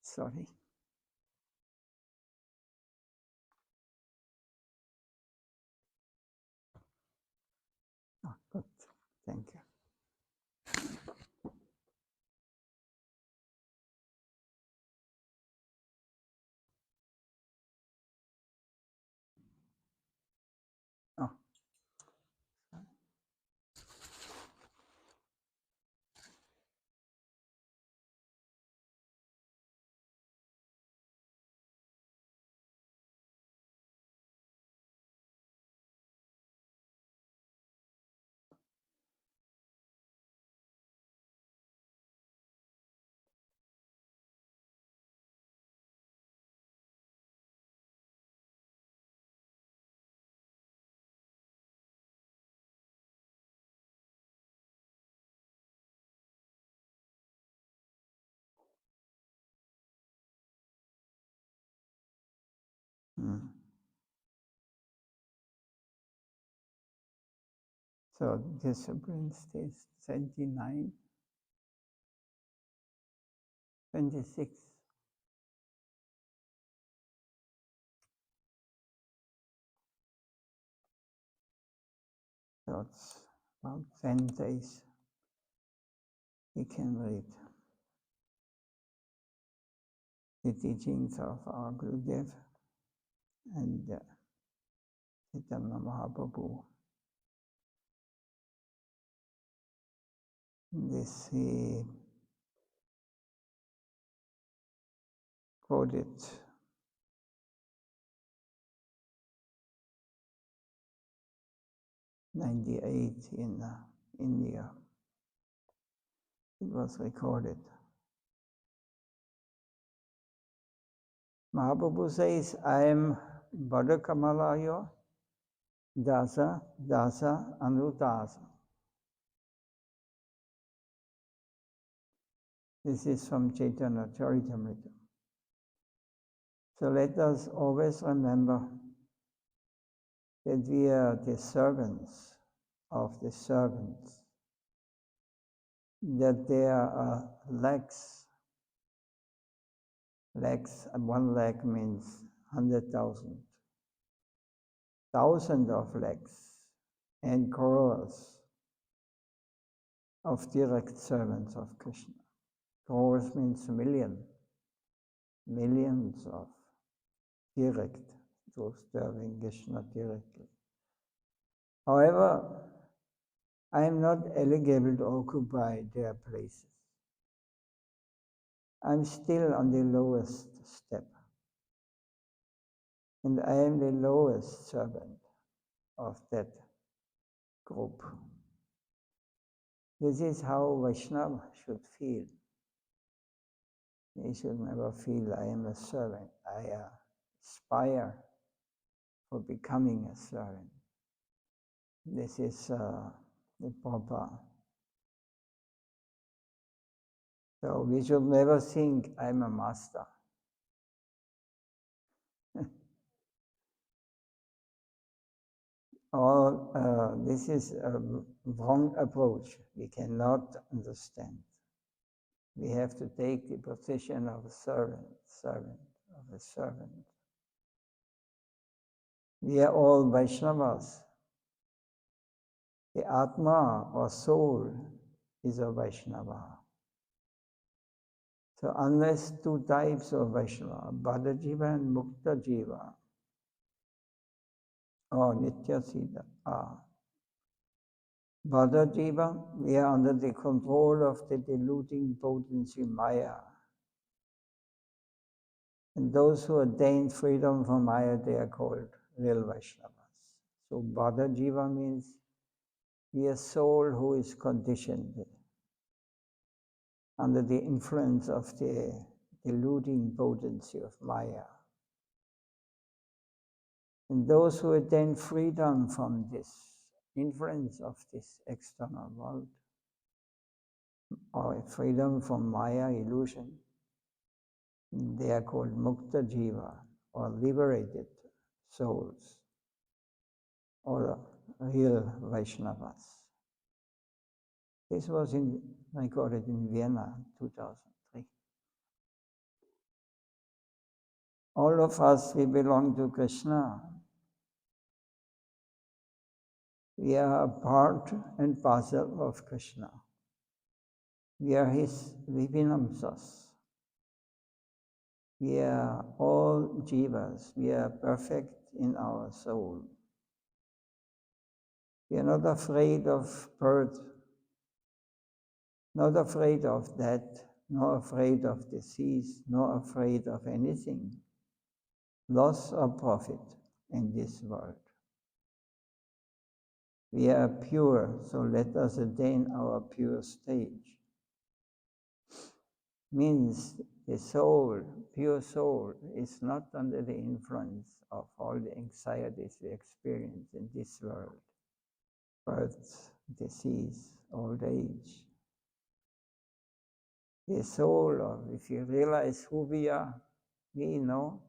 Sorry. Oh, good. Thank you. Oh. So this Supreme Stage 29, 26. So it's about 10 days. We can read the teachings of our Gurudev and Chaitanya Mahaprabhu. This he quoted '98 in India. It was recorded. Mahaprabhu says, I am Bada Kamalayo Dasa Dasa Anudasa. This is from Chaitanya Charitamrita. So let us always remember that we are the servants of the servants, that there are legs. Legs, one leg means 100,000. Thousands of legs and crores of direct servants of Krishna. Crores means a million. Millions of direct, those serving Krishna directly. However, I am not eligible to occupy their places. I'm still on the lowest step. And I am the lowest servant of that group. This is how Vaishnava should feel. He should never feel I am a servant. I aspire for becoming a servant. This is the proper. So we should never think I'm a master. Or this is a wrong approach. We cannot understand. We have to take the position of a servant of a servant. We are all Vaishnavas. The Atma or soul is a Vaishnava. So unless two types of Vaishnava, Bada Jiva and Mukta Jiva, or Nitya Siddha are. Bada Jiva, we are under the control of the deluding potency Maya. And those who attain freedom from Maya, they are called real Vaishnavas. So Bada Jiva means we are soul who is conditioned under the influence of the deluding potency of Maya. And those who attain freedom from this influence of this external world, or freedom from Maya illusion, they are called Mukta Jiva, or liberated souls, or real Vaishnavas. This was recorded in Vienna, 2003. All of us, we belong to Krishna. We are a part and parcel of Krishna. We are his Vivinamsas. We are all jivas. We are perfect in our soul. We are not afraid of birth, not afraid of death, not afraid of disease, not afraid of anything, loss or profit in this world. We are pure, so let us attain our pure stage. Means the soul, pure soul, is not under the influence of all the anxieties we experience in this world. Birth, disease, old age. The soul, if you realize who we are, we know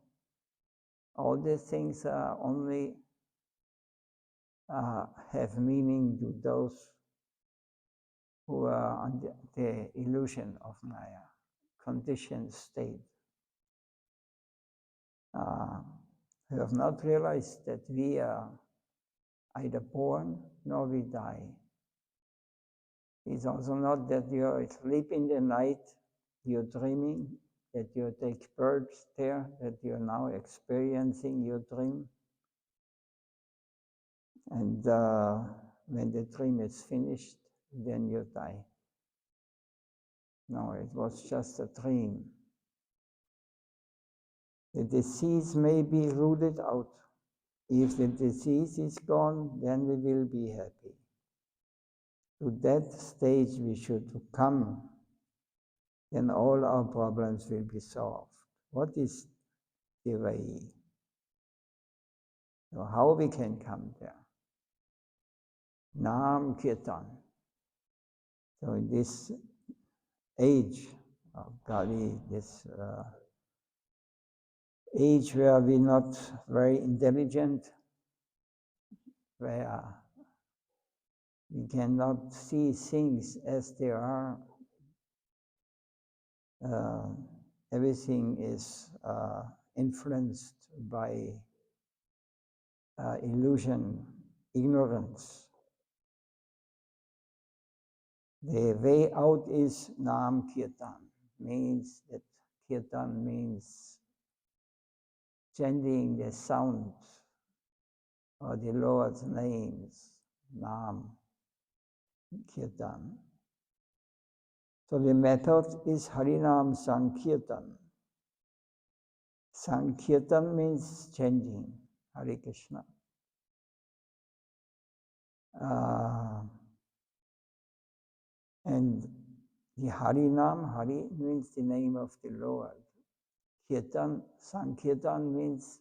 all these things are only have meaning to those who are under the illusion of Maya, conditioned state. Who have not realized that we are either born nor we die. It's also not that you sleep in the night, you're dreaming, that you take birth there, that you're now experiencing your dream. And when the dream is finished, then you die. No, it was just a dream. The disease may be rooted out. If the disease is gone, then we will be happy. To that stage we should come, then all our problems will be solved. What is the way? So how we can come there? Nam Kirtan. So in this age of Kali, this age where we're not very intelligent, where we cannot see things as they are, everything is influenced by illusion, ignorance. The way out is Nam Kirtan, means that Kirtan means chanting the sounds or the Lord's names, Nam Kirtan. So the method is Harinam Sankirtan. Sankirtan means chanting Hare Krishna. And the Harinam, Hari means the name of the Lord. Kirtan, Sankirtan means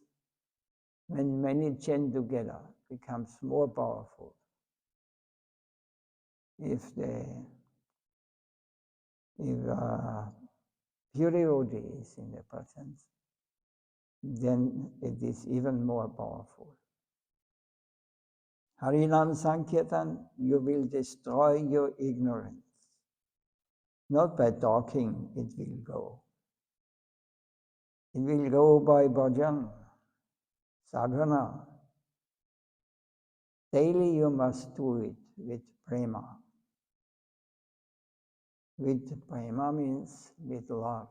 when many chant together, becomes more powerful. If pure devotee is in the presence, then it is even more powerful. Harinam Sankirtan, you will destroy your ignorance. Not by talking, it will go. It will go by bhajan, sadhana. Daily you must do it with prema. With prema means with love.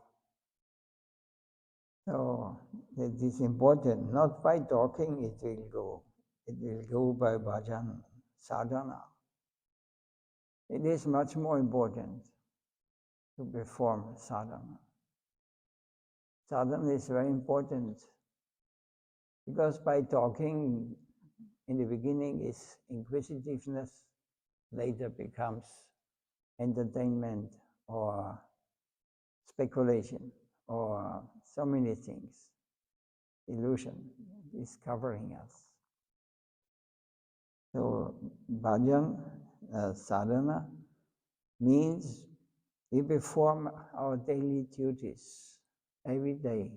So it is important, not by talking it will go. It will go by bhajan, sadhana. It is much more important to perform sadhana. Sadhana is very important because by talking in the beginning is inquisitiveness, later becomes entertainment or speculation or so many things. Illusion is covering us. So bhajan, sadhana, means we perform our daily duties every day.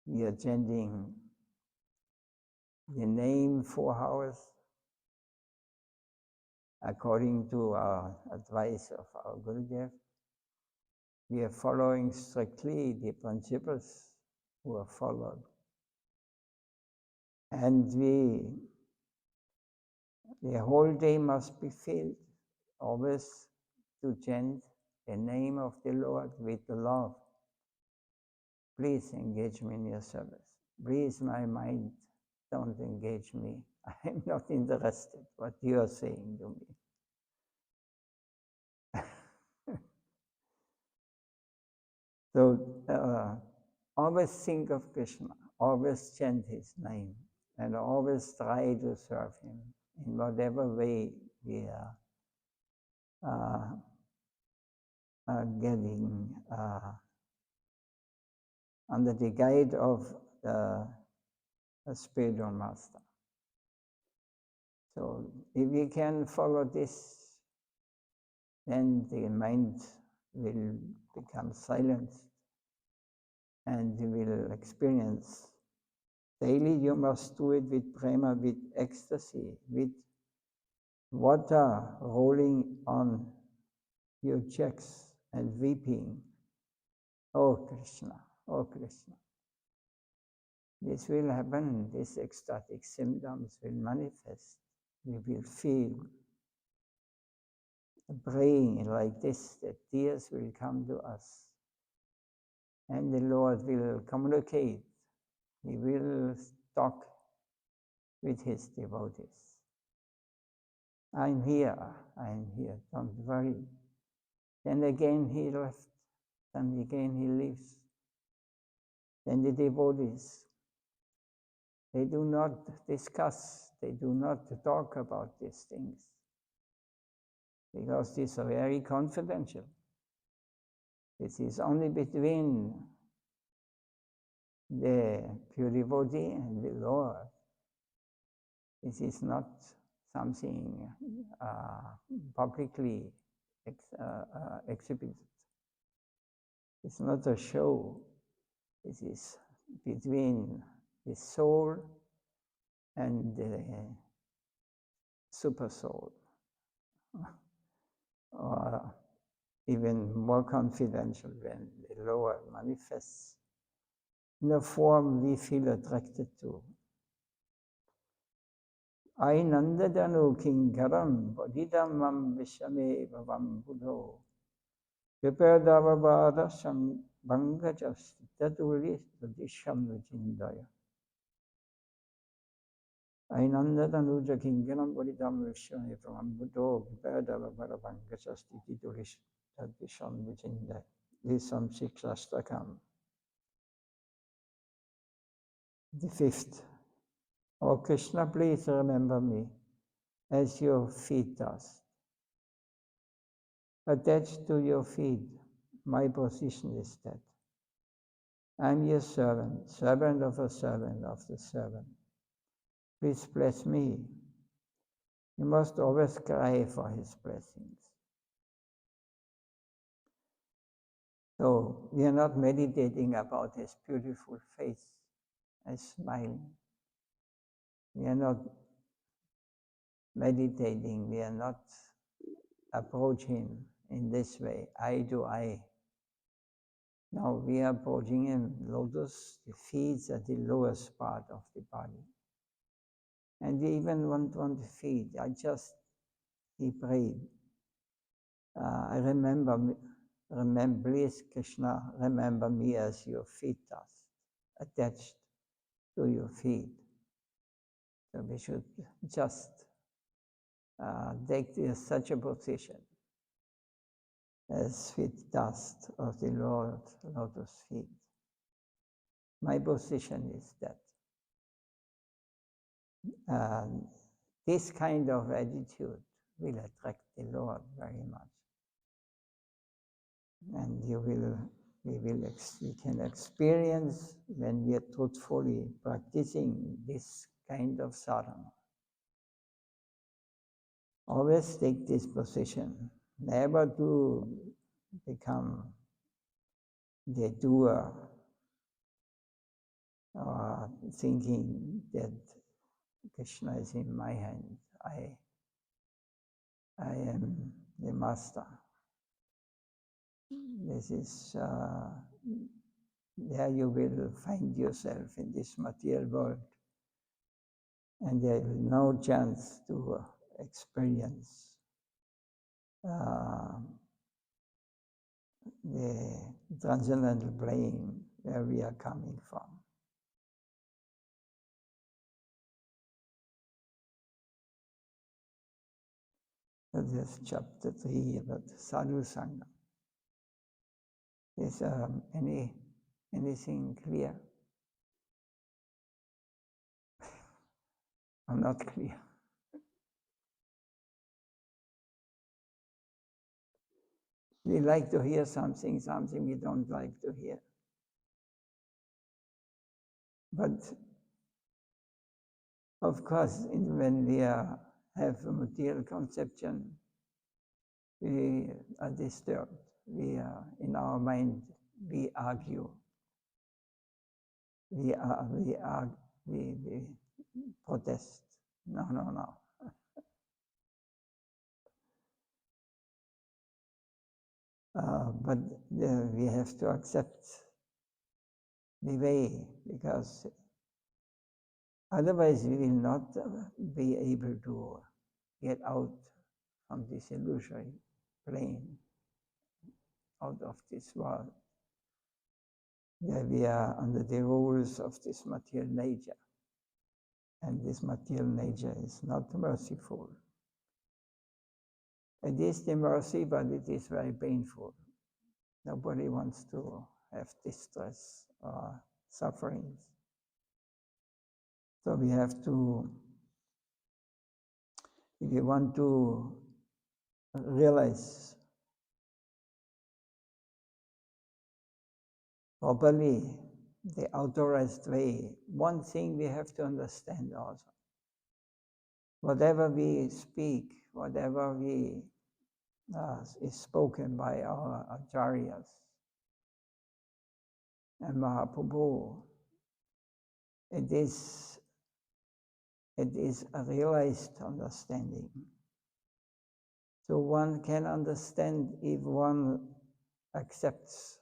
We are chanting the name 4 hours according to our advice of our Gurudev. We are following strictly the principles who are followed. And the whole day must be filled always to chant the name of the Lord with love. Please engage me in your service. Please, my mind, don't engage me. I'm not interested in what you are saying to me. So always think of Krishna, always chant his name, and always try to serve him in whatever way we are getting under the guide of the spiritual master. So if we can follow this, then the mind will become silent and you will experience. Daily you must do it with prema, with ecstasy, with water rolling on your cheeks and weeping. Oh Krishna, oh Krishna. This will happen, these ecstatic symptoms will manifest. We will feel praying like this, that tears will come to us. And the Lord will communicate. He will talk with his devotees. I'm here, don't worry. Then again he left, then again he leaves. Then the devotees, they do not discuss, they do not talk about these things, because these are very confidential. This is only between the pure devotee and the Lord. This is not something publicly exhibited. It's not a show. This is between the soul and the super soul, or even more confidential when the Lord manifests in a form we feel attracted to. Ainandadanu kinkaram bodhidam mam vishame bhavam buddho vipadavavada sambhangajas tatuli sadisham vijindaya. Ainandadanuja kinkaram bodhidam vishame bhavam buddho vipadavavada sambhangajas tatuli sadisham vijindaya. This is from Sikshastakam. The fifth. Oh Krishna, please remember me as your feet dust. Attached to your feet, my position is that. I'm your servant, servant of a servant of the servant. Please bless me. You must always cry for his blessings. So we are not meditating about his beautiful face and smiling. We are not meditating, we are not approaching him in this way, eye to eye. Now we are approaching him, lotus, the feet at the lowest part of the body. And we even want the feet. He prayed. I remember, please Krishna, remember me as your feet dust, attached to your feet. So we should just take such a position as feet dust of the Lord, lotus feet. My position is that. This kind of attitude will attract the Lord very much. And we can experience when we are truthfully practicing this kind of sadhana. Always take this position, never to become the doer, or thinking that Krishna is in my hand. I am the master. This is there you will find yourself in this material world, and there is no chance to experience the transcendental plane where we are coming from. That is chapter 3 about Sadhu Sangha. Is anything clear? I'm not clear. We like to hear something we don't like to hear. But of course, when we have a material conception, we are disturbed. We are, in our mind, we argue. We protest. No. But we have to accept the way, because otherwise we will not be able to get out from this illusory plane, out of this world, where we are under the rules of this material nature. And this material nature is not merciful. It is the mercy, but it is very painful. Nobody wants to have distress or sufferings. So we have to, if you want to realize properly the authorized way, one thing we have to understand also. Whatever we speak, whatever is spoken by our acharyas and Mahaprabhu, it is a realized understanding. So one can understand if one accepts.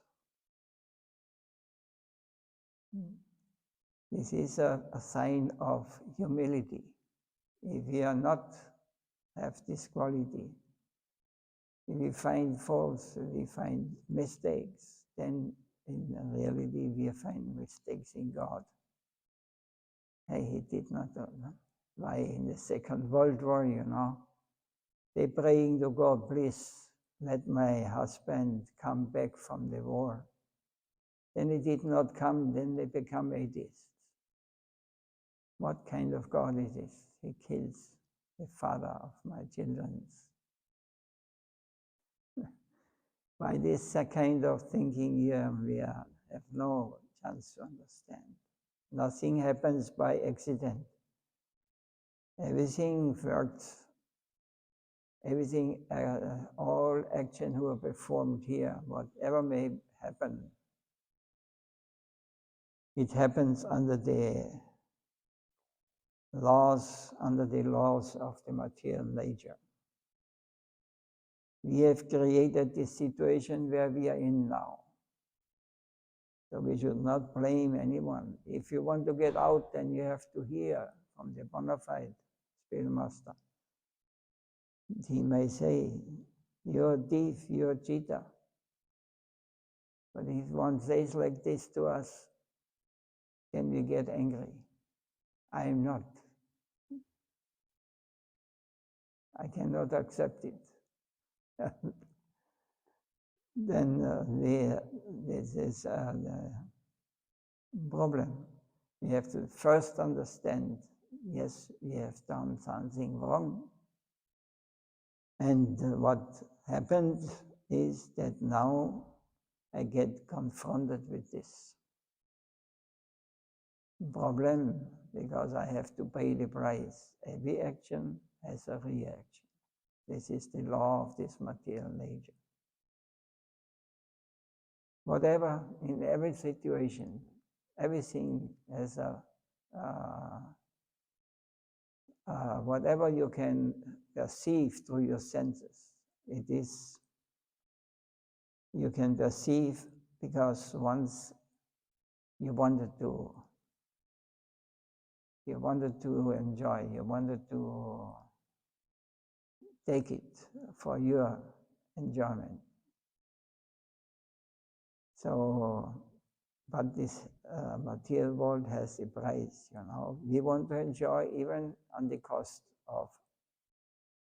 This is a sign of humility. If we are not have this quality, if we find faults, if we find mistakes, then in reality we find mistakes in God. Hey, he did not why in the Second World War, they praying to God, please let my husband come back from the war. Then he did not come, then they become atheists. What kind of God is this? He kills the father of my children. By this kind of thinking here, we have no chance to understand. Nothing happens by accident. Everything works. Everything, all action who are performed here, whatever may happen, it happens under the laws of the material nature. We have created this situation where we are in now. So we should not blame anyone. If you want to get out, then you have to hear from the bona fide spiritual master. He may say, you're a thief, you're a cheater. But if one says like this to us, then we get angry. I am not. I cannot accept it. Then this is the problem. We have to first understand, yes, we have done something wrong. And what happened is that now I get confronted with this problem because I have to pay the price. Every action has a reaction. This is the law of this material nature. Whatever, in every situation, everything has whatever you can perceive through your senses, you can perceive because once you wanted to enjoy, you wanted to take it for your enjoyment. So, but this material world has a price, We want to enjoy even on the cost of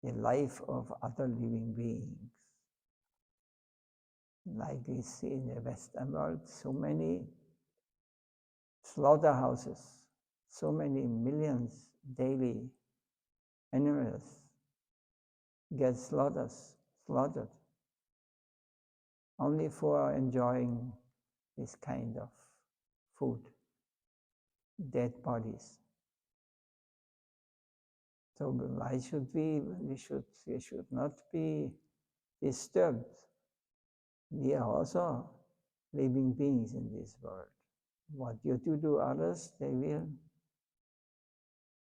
the life of other living beings. Like we see in the Western world, so many slaughterhouses, so many millions daily animals get slaughtered only for enjoying this kind of food, dead bodies. So why should we should not be disturbed. We are also living beings in this world. What you do to others,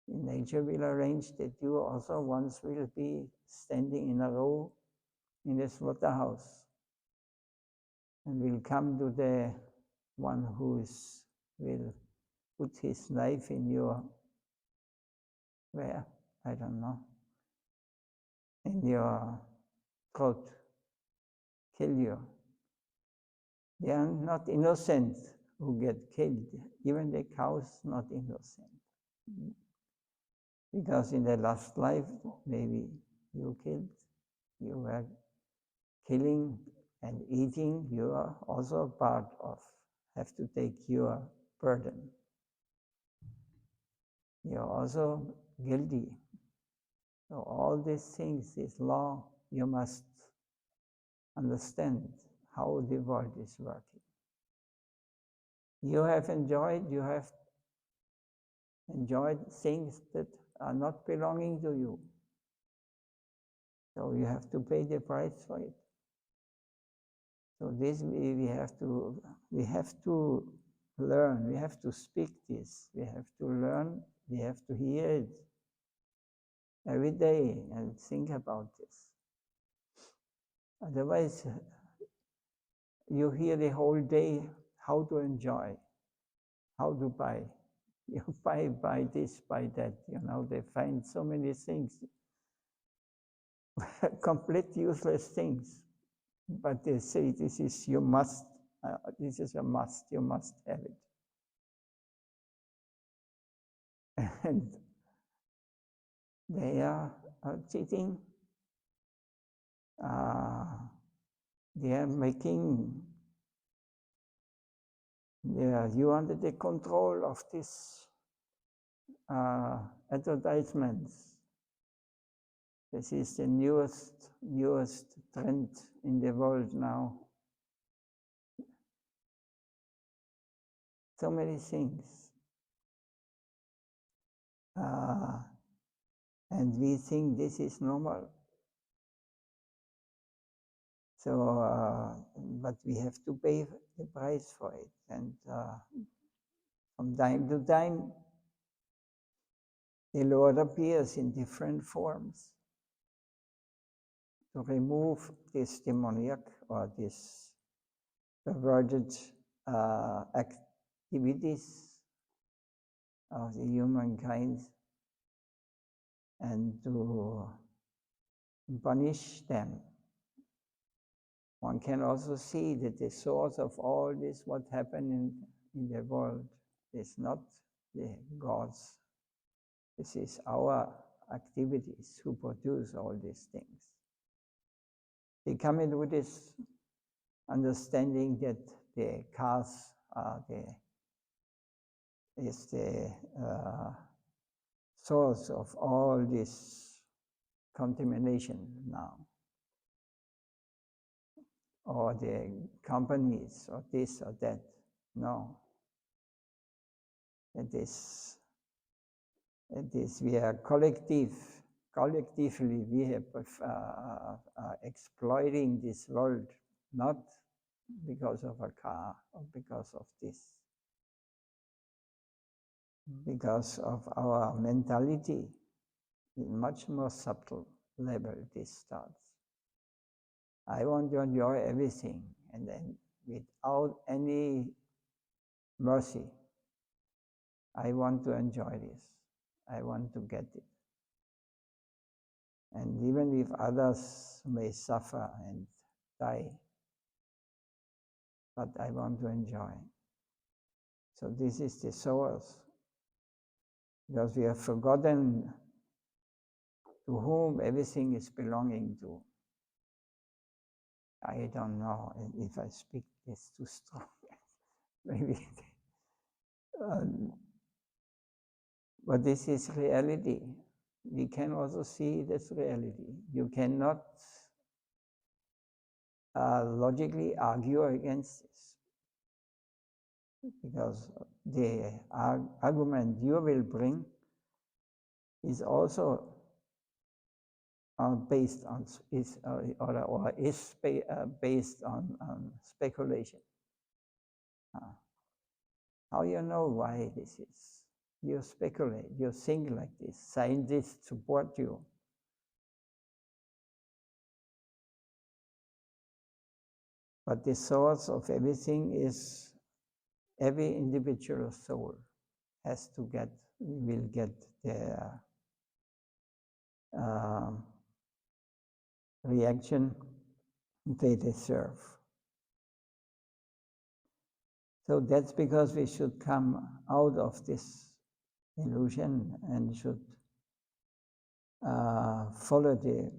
nature will arrange that you also once will be standing in a row in the slaughterhouse, and will come to the one who will put his knife in your, where? I don't know. In your throat, kill you. They are not innocent who get killed. Even the cows not innocent. Because in the last life, maybe you were killing and eating, you are also part of, have to take your burden. You are also guilty. So all these things, this law, you must understand how the world is working. You have enjoyed things that are not belonging to you. So you have to pay the price for it. So this we have to learn, we have to speak this, we have to learn, we have to hear it every day and think about this. Otherwise, you hear the whole day how to enjoy, how to buy. You buy this, buy that, they find so many things, complete useless things. But they say this is you must, this is a must, you must have it. And they are cheating. They are making you under the control of these advertisements. This is the newest trend in the world now. So many things. And we think this is normal. So, but we have to pay the price for it. And from time to time, the Lord appears in different forms to remove this demoniac or this perverted activities of the humankind and to punish them. One can also see that the source of all this, what happened in the world, is not the gods. This is our activities who produce all these things. They come in with this understanding that the cars is the source of all this contamination now. Or the companies, or this or that. No. It is we are collectively we are exploiting this world, not because of a car or because of this. Because of our mentality, in much more subtle level this starts. I want to enjoy everything, and then without any mercy. I want to enjoy this. I want to get it. And even if others may suffer and die, but I want to enjoy. So this is the source, because we have forgotten to whom everything is belonging to. I don't know if I speak this too strong. Maybe. But this is reality. We can also see this reality. You cannot logically argue against this, because the argument you will bring is also based on based on speculation. How you know why this is? You speculate, you think like this. Scientists support you. But the source of everything is every individual soul will get their reaction they deserve. So that's because we should come out of this illusion and should follow the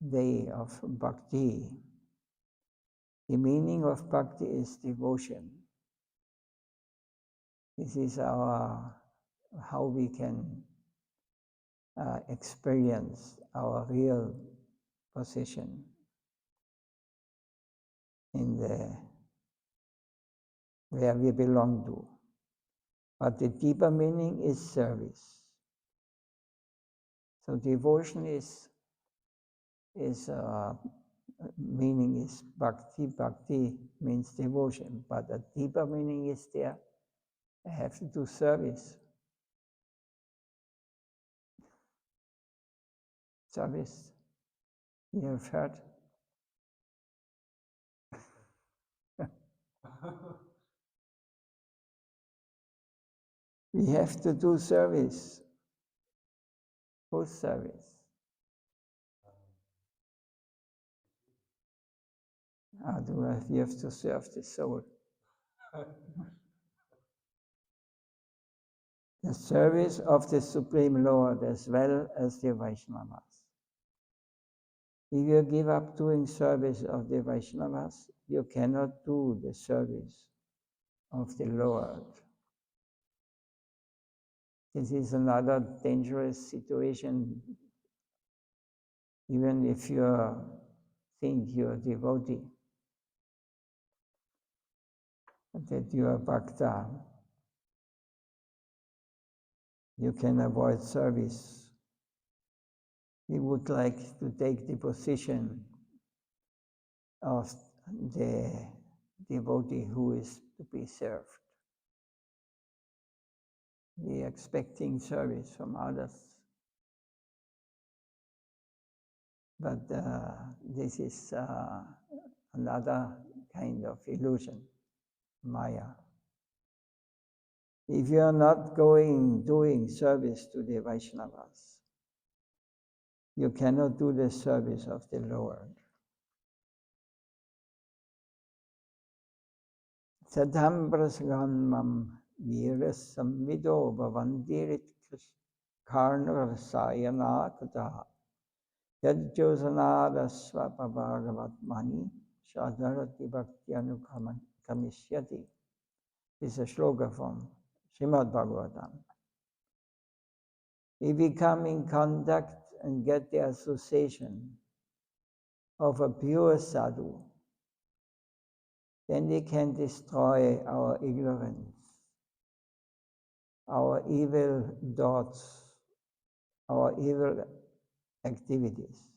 way of Bhakti. The meaning of Bhakti is devotion. This is how we can experience our real position in where we belong to. But the deeper meaning is service. So devotion meaning is bhakti. Bhakti means devotion, but a deeper meaning is there. I have to do service. Service. You have heard? We have to do service. Whose service? You have to serve the soul. The service of the Supreme Lord as well as the Vaishnavas. If you give up doing service of the Vaishnavas, you cannot do the service of the Lord. This is another dangerous situation. Even if you think you're a devotee, that you are bhakta, you can avoid service. We would like to take the position of the devotee who is to be served. We are expecting service from others. But this is another kind of illusion, Maya. If you are not doing service to the Vaishnavas, you cannot do the service of the Lord. Sadham prasagamam viras samvido bhavandirit karnar sayana kataha yajjosanada svapabhagavat mani shadharati bhakti anukamishyati. This is a shloka from Srimad Bhagavatam. If we come in contact and get the association of a pure sadhu, then we can destroy our ignorance, our evil thoughts, our evil activities.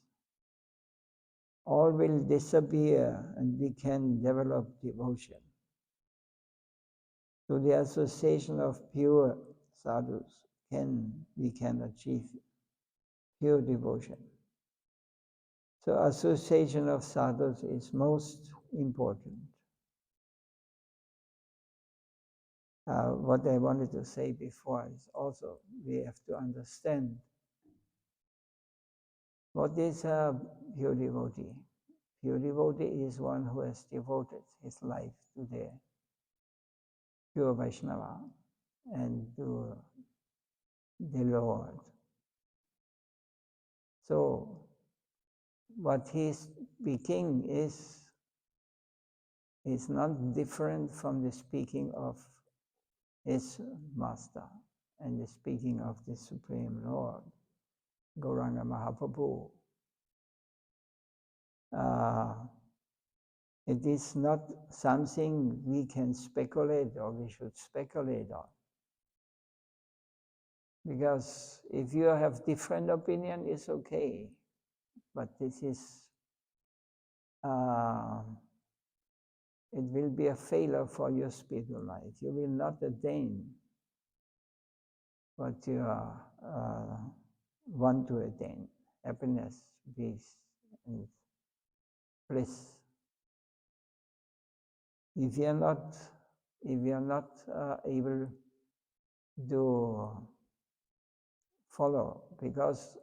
All will disappear and we can develop devotion. To the association of pure sadhus, we can achieve pure devotion. So association of sadhus is most important. What I wanted to say before is also we have to understand what is a pure devotee. Pure devotee is one who has devoted his life to the pure Vaishnava and to the Lord. So what he's speaking is not different from the speaking of his master and the speaking of the Supreme Lord, Gauranga Mahaprabhu. It is not something we can speculate or we should speculate on. Because if you have different opinion, it's okay. But this is, it will be a failure for your spiritual life. You will not attain what you want to attain: happiness, peace, and bliss. If you are not able to follow, because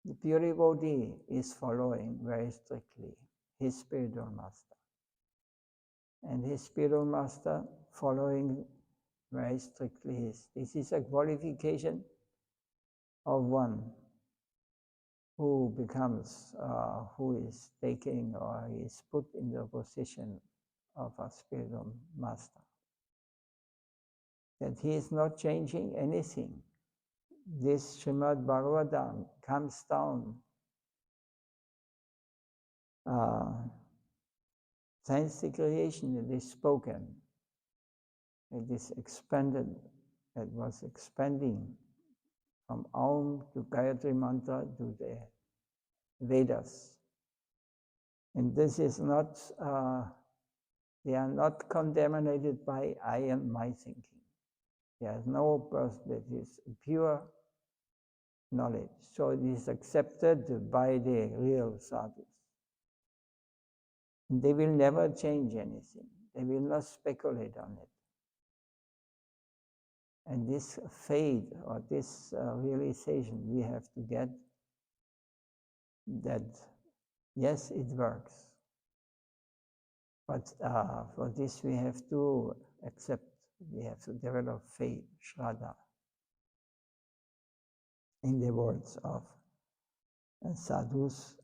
the pure devotee is following very strictly his spiritual master, and his spiritual master following very strictly his. This is a qualification of one who becomes, who is taking or is put in the position of a spiritual master. That he is not changing anything. This Srimad Bhagavatam comes down since the creation. It is spoken. It is expanded. It was expanding from Aum to Gayatri Mantra to the Vedas. And this is not, they are not contaminated by I and my thinking. There is no person that is pure knowledge. So it is accepted by the real sadhus. They will never change anything. They will not speculate on it. And this faith or this realization we have to get that, yes, it works. But for this we have to accept, we have to develop faith, Shraddha, in the words of sadhus,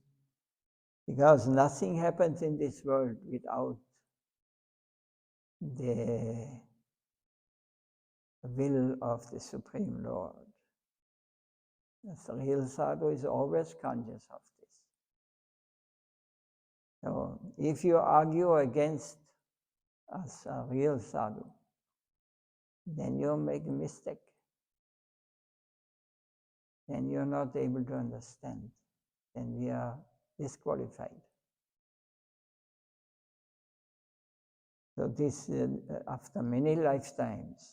because nothing happens in this world without the will of the Supreme Lord. The real sadhu is always conscious of this. So if you argue against as a real sadhu, then you make a mistake. Then you're not able to understand. Then we are disqualified. So this, after many lifetimes,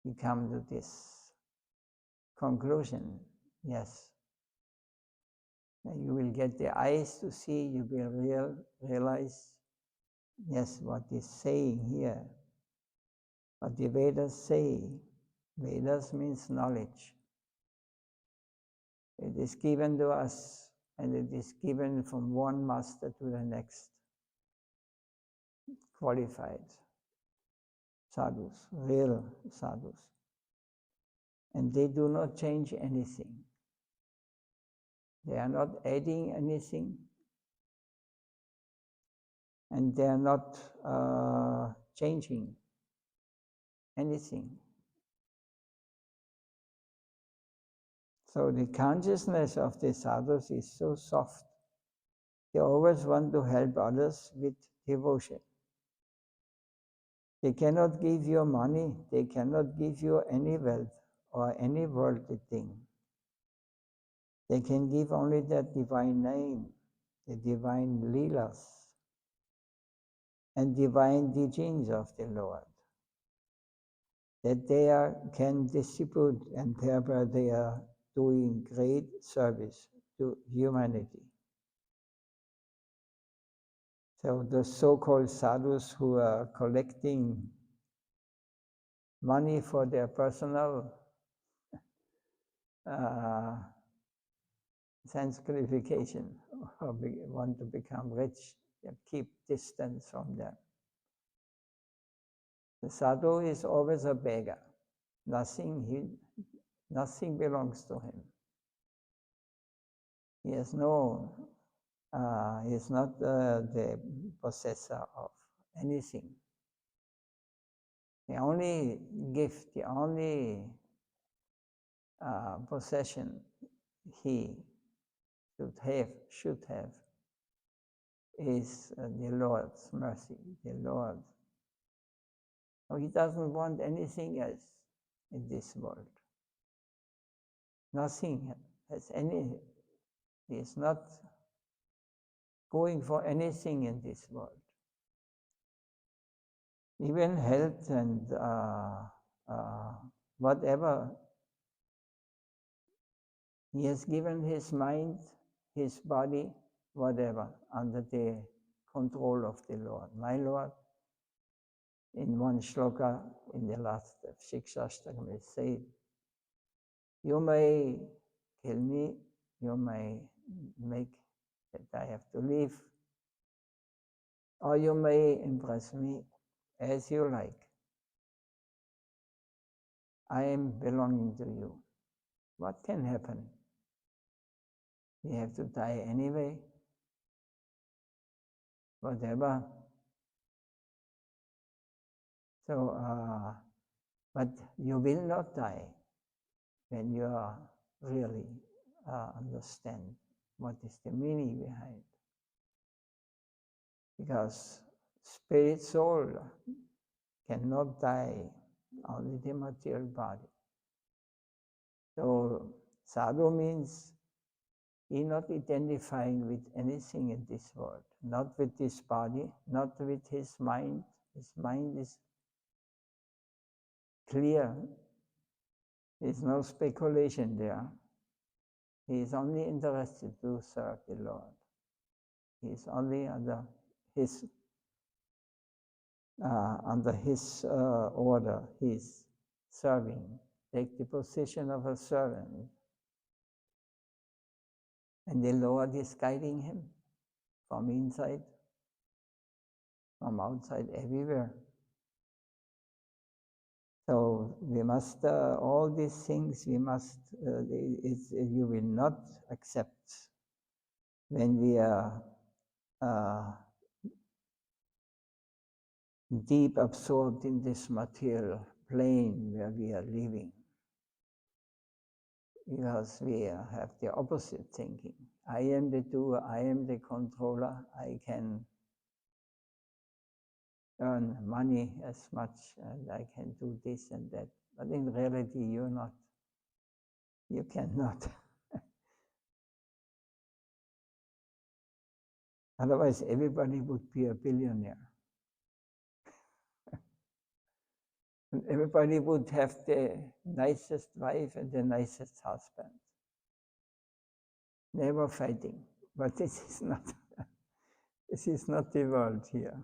we come to this conclusion. Yes, you will get the eyes to see, you will realize, yes, what is saying here, what the Vedas say. Vedas means knowledge. It is given to us, and it is given from one master to the next. Qualified sadhus, real sadhus. And they do not change anything. They are not adding anything. And they are not changing anything. So the consciousness of the sadhus is so soft. They always want to help others with devotion. They cannot give you money. They cannot give you any wealth or any worldly thing. They can give only that divine name, the divine leelas, and divine teachings of the Lord, that they can distribute, and thereby they are doing great service to humanity. So the so-called sadhus who are collecting money for their personal sense gratification, or want to become rich, and keep distance from them. The sadhu is always a beggar. Nothing belongs to him. He has no, he is not the possessor of anything. The only gift, the only possession he should have is the Lord's mercy, the Lord. So he doesn't want anything else in this world. Nothing has any, he is not going for anything in this world. Even health and whatever, he has given his mind, his body, whatever, under the control of the Lord. My Lord, in one shloka, in the last of Shikshastakam, it says, you may kill me, you may make that I have to live, or you may impress me as you like. I am belonging to you. What can happen? We have to die anyway. Whatever. So, but you will not die when you really understand what is the meaning behind. Because spirit soul cannot die, only the material body. So sadhu means he not identifying with anything in this world, not with this body, not with his mind. His mind is clear. There's no speculation there. He is only interested to serve the Lord. He is only under his order. He is serving. Take the position of a servant. And the Lord is guiding him from inside, from outside, everywhere. So we must, all these things we must, you will not accept when we are deep absorbed in this material plane where we are living. Because we have the opposite thinking. I am the doer, I am the controller, I can earn money as much and I can do this and that. But in reality, you're not. You cannot. Otherwise, everybody would be a billionaire. And everybody would have the nicest wife and the nicest husband. Never fighting. But this is not the world here.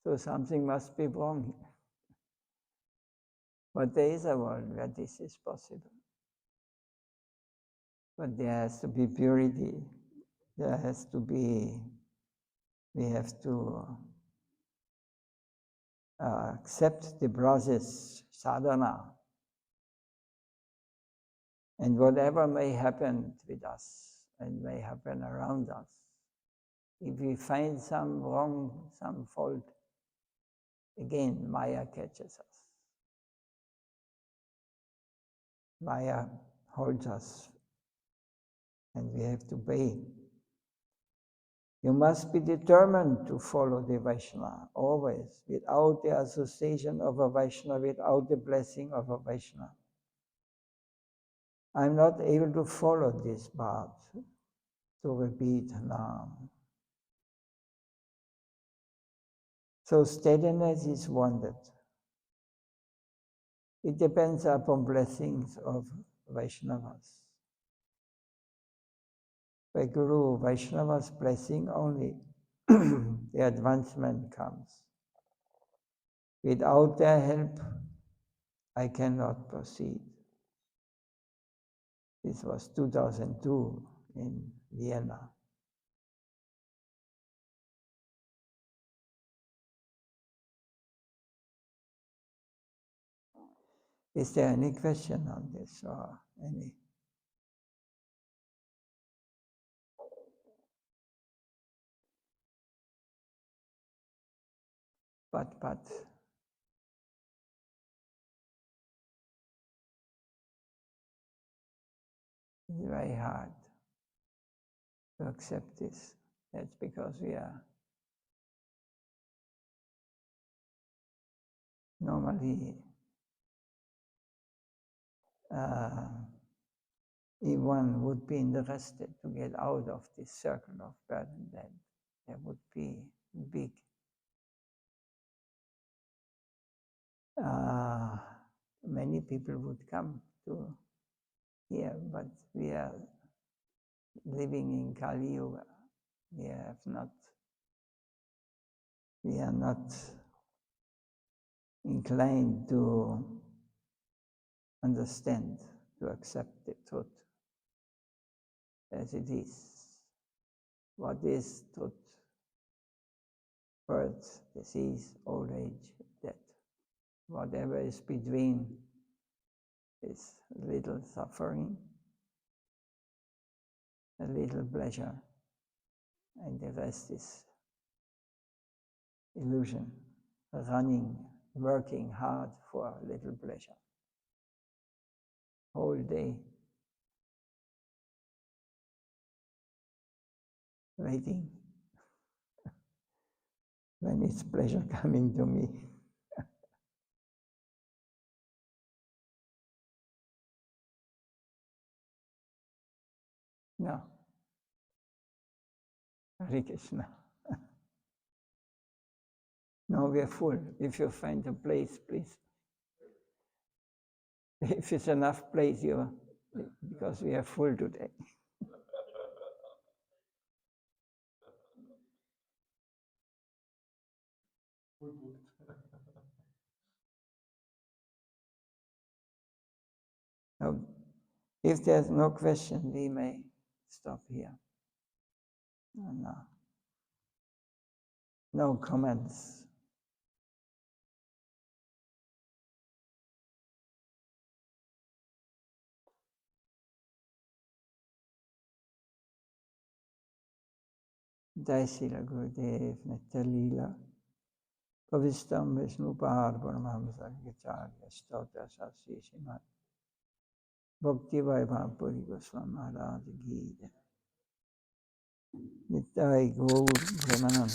So something must be wrong. But there is a world where this is possible. But there has to be purity. There has to be, we have to accept the process, sadhana. And whatever may happen with us and may happen around us, if we find some wrong, some fault, again, Maya catches us. Maya holds us, and we have to pay. You must be determined to follow the Vaishnava, always, without the association of a Vaishnava, without the blessing of a Vaishnava. I'm not able to follow this path, to repeat now. So steadiness is wanted. It depends upon blessings of Vaishnavas. By Guru Vaishnava's blessing only, the advancement comes. Without their help, I cannot proceed. This was 2002 in Vienna. Is there any question on this or any? But it's very hard to accept this. That's because we are normally, if one would be interested to get out of this circle of burden, then there would be big many people would come to here, but we are living in Kali Yuga. We are not inclined to understand, to accept the truth as it is. What is truth? Birth, disease, old age, death. Whatever is between is a little suffering, a little pleasure, and the rest is illusion, running, working hard for a little pleasure. Whole day waiting when is pleasure coming to me. No. Hare Krishna. No, we are full. If you find a place, please. If it's enough place, because we are full today. Now, if there's no question, we may stop here. No comments. Jai Srila Gurudev Nitya Leela Pavistam Vishnu Pahar Paramhamsa Gacharya Stotra Sasi Srimad Bhakti Vaibhav Puri Goswami Maharaj Ki Jai Nitya Gaur Premanand